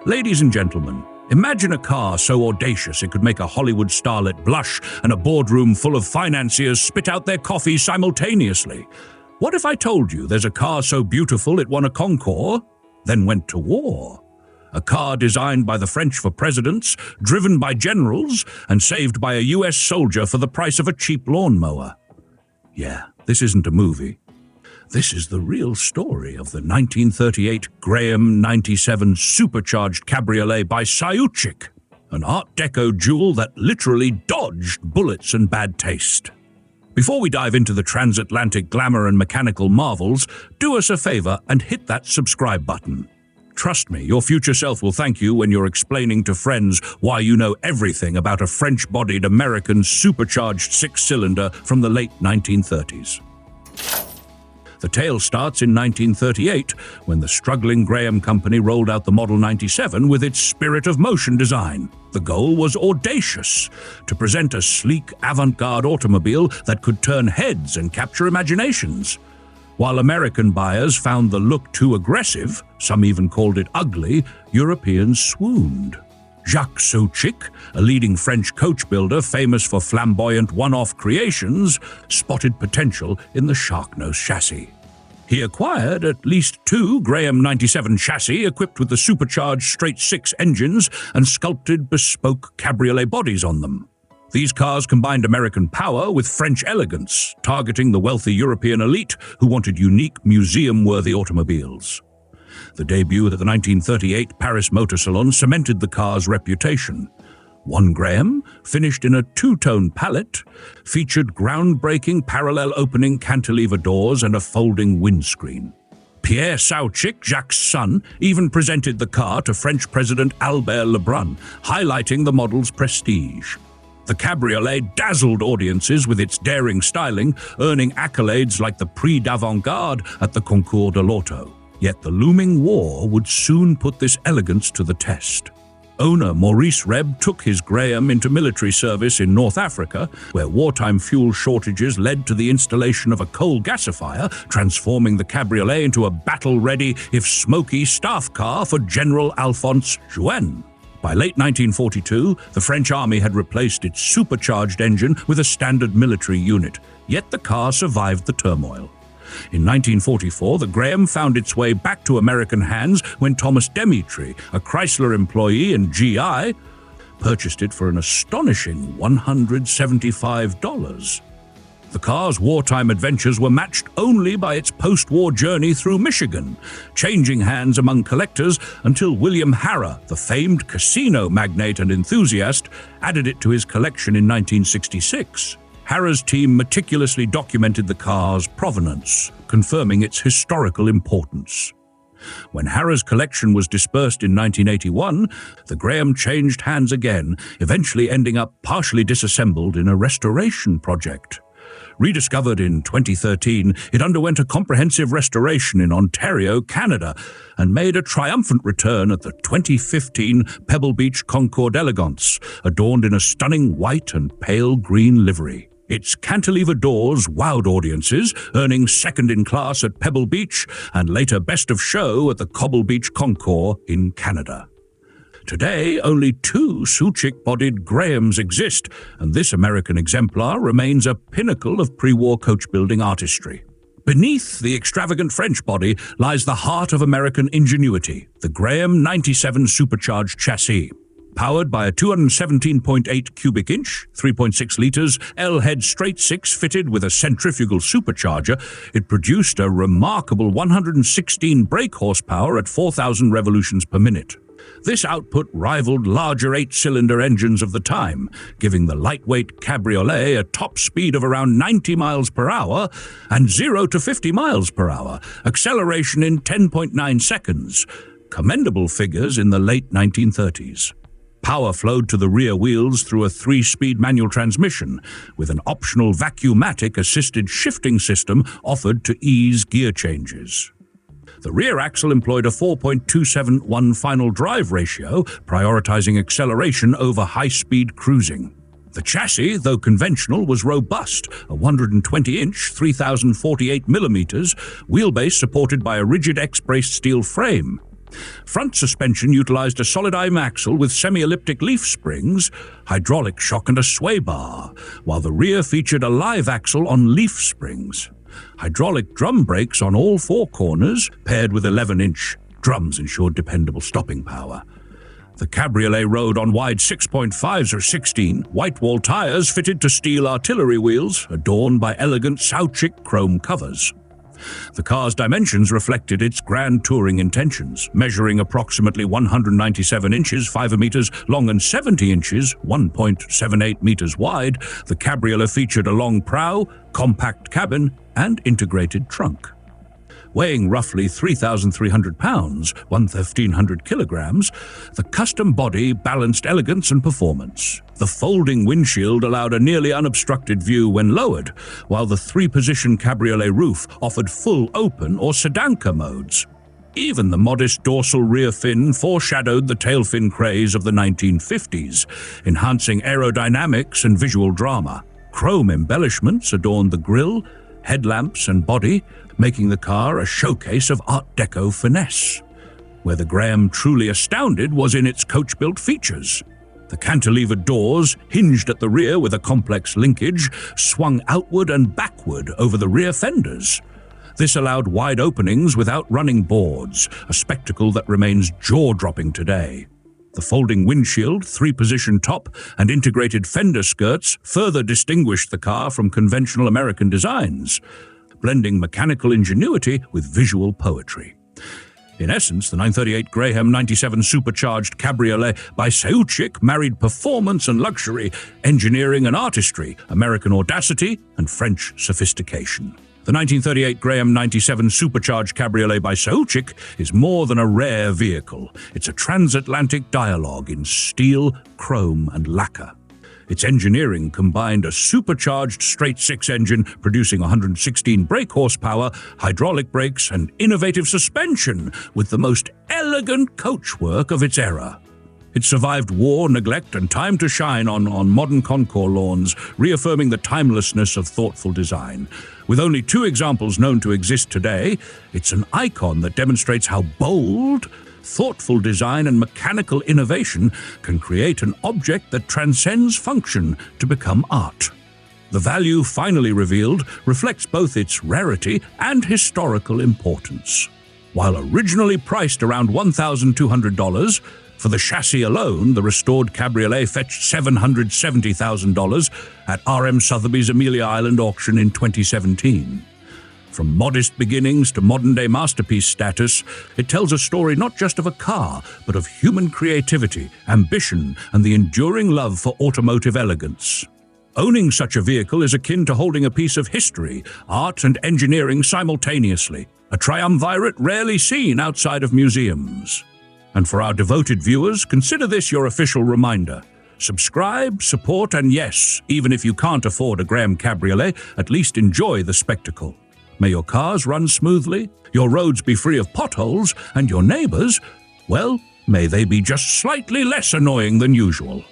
Ladies and gentlemen, imagine a car so audacious it could make a Hollywood starlet blush and a boardroom full of financiers spit out their coffee simultaneously. What if I told you there's a car so beautiful it won a concours, then went to war? A car designed by the French for presidents, driven by generals, and saved by a US soldier for the price of a cheap lawnmower. Yeah, this isn't a movie. This is the real story of the 1938 Graham 97 Supercharged Cabriolet by Saoutchik, an Art Deco jewel that literally dodged bullets and bad taste. Before we dive into the transatlantic glamour and mechanical marvels, do us a favor and hit that subscribe button. Trust me, your future self will thank you when you're explaining to friends why you know everything about a French-bodied American supercharged six-cylinder from the late 1930s. The tale starts in 1938, when the struggling Graham Company rolled out the Model 97 with its spirit of motion design. The goal was audacious, to present a sleek, avant-garde automobile that could turn heads and capture imaginations. While American buyers found the look too aggressive, some even called it ugly, Europeans swooned. Jacques Saoutchik, a leading French coach builder famous for flamboyant one-off creations, spotted potential in the Sharknose chassis. He acquired at least two Graham 97 chassis equipped with the supercharged straight-six engines and sculpted bespoke cabriolet bodies on them. These cars combined American power with French elegance, targeting the wealthy European elite who wanted unique, museum-worthy automobiles. The debut at the 1938 Paris Motor Salon cemented the car's reputation. One Graham, finished in a two-tone palette, featured groundbreaking parallel-opening cantilever doors and a folding windscreen. Pierre Saoutchik, Jacques' son, even presented the car to French President Albert Lebrun, highlighting the model's prestige. The Cabriolet dazzled audiences with its daring styling, earning accolades like the Prix d'Avant-Garde at the Concours de l'Auto. Yet the looming war would soon put this elegance to the test. Owner Maurice Reb took his Graham into military service in North Africa, where wartime fuel shortages led to the installation of a coal gasifier, transforming the Cabriolet into a battle-ready, if smoky, staff car for General Alphonse Juin. By late 1942, the French army had replaced its supercharged engine with a standard military unit, yet the car survived the turmoil. In 1944, the Graham found its way back to American hands when Thomas Demetri, a Chrysler employee and GI, purchased it for an astonishing $175. The car's wartime adventures were matched only by its post-war journey through Michigan, changing hands among collectors until William Harrah, the famed casino magnate and enthusiast, added it to his collection in 1966. Harrah's team meticulously documented the car's provenance, confirming its historical importance. When Harrah's collection was dispersed in 1981, the Graham changed hands again, eventually ending up partially disassembled in a restoration project. Rediscovered in 2013, it underwent a comprehensive restoration in Ontario, Canada, and made a triumphant return at the 2015 Pebble Beach Concours d'Elegance, adorned in a stunning white and pale green livery. Its cantilever doors wowed audiences, earning second in class at Pebble Beach and later best of show at the Cobble Beach Concours in Canada. Today, only two Saoutchik-bodied Grahams exist, and this American exemplar remains a pinnacle of pre-war coach-building artistry. Beneath the extravagant French body lies the heart of American ingenuity, the Graham 97 Supercharged chassis. Powered by a 217.8 cubic inch, 3.6 liters, L-head straight-six fitted with a centrifugal supercharger, it produced a remarkable 116 brake horsepower at 4,000 revolutions per minute. This output rivaled larger eight-cylinder engines of the time, giving the lightweight Cabriolet a top speed of around 90 miles per hour and 0 to 50 miles per hour, acceleration in 10.9 seconds, commendable figures in the late 1930s. Power flowed to the rear wheels through a 3-speed manual transmission, with an optional vacuumatic assisted shifting system offered to ease gear changes. The rear axle employed a 4.271 final drive ratio, prioritizing acceleration over high-speed cruising. The chassis, though conventional, was robust, a 120-inch, 3,048 millimeters, wheelbase supported by a rigid X-braced steel frame. Front suspension utilized a solid I-beam axle with semi-elliptic leaf springs, hydraulic shock and a sway bar, while the rear featured a live axle on leaf springs. Hydraulic drum brakes on all four corners, paired with 11-inch drums ensured dependable stopping power. The Cabriolet rode on wide 6.5s or 16 white-wall tires fitted to steel artillery wheels, adorned by elegant Saoutchik chrome covers. The car's dimensions reflected its grand touring intentions, measuring approximately 197 inches, 5 meters long and 70 inches, 1.78 meters wide. The Cabriolet featured a long prow, compact cabin, and integrated trunk. Weighing roughly 3,300 pounds, 1,500 kilograms, the custom body balanced elegance and performance. The folding windshield allowed a nearly unobstructed view when lowered, while the three-position Cabriolet roof offered full open or sedanca modes. Even the modest dorsal rear fin foreshadowed the tail fin craze of the 1950s, enhancing aerodynamics and visual drama. Chrome embellishments adorned the grille, headlamps and body, making the car a showcase of Art Deco finesse. Where the Graham truly astounded was in its coach-built features. The cantilevered doors, hinged at the rear with a complex linkage, swung outward and backward over the rear fenders. This allowed wide openings without running boards, a spectacle that remains jaw-dropping today. The folding windshield, three-position top, and integrated fender skirts further distinguished the car from conventional American designs, blending mechanical ingenuity with visual poetry. In essence, the 938 Graham 97 Supercharged Cabriolet by Saoutchik married performance and luxury, engineering and artistry, American audacity and French sophistication. The 1938 Graham 97 Supercharged Cabriolet by Saoutchik is more than a rare vehicle. It's a transatlantic dialogue in steel, chrome, and lacquer. Its engineering combined a supercharged straight-six engine producing 116 brake horsepower, hydraulic brakes, and innovative suspension with the most elegant coachwork of its era. It survived war, neglect, and time to shine on modern concours lawns, reaffirming the timelessness of thoughtful design. With only 2 examples known to exist today, it's an icon that demonstrates how bold, thoughtful design and mechanical innovation can create an object that transcends function to become art. The value finally revealed reflects both its rarity and historical importance. While originally priced around $1,200, for the chassis alone, the restored Cabriolet fetched $770,000 at RM Sotheby's Amelia Island auction in 2017. From modest beginnings to modern-day masterpiece status, it tells a story not just of a car, but of human creativity, ambition, and the enduring love for automotive elegance. Owning such a vehicle is akin to holding a piece of history, art, and engineering simultaneously, a triumvirate rarely seen outside of museums. And for our devoted viewers, consider this your official reminder. Subscribe, support, and yes, even if you can't afford a Graham Cabriolet, at least enjoy the spectacle. May your cars run smoothly, your roads be free of potholes, and your neighbors, well, may they be just slightly less annoying than usual.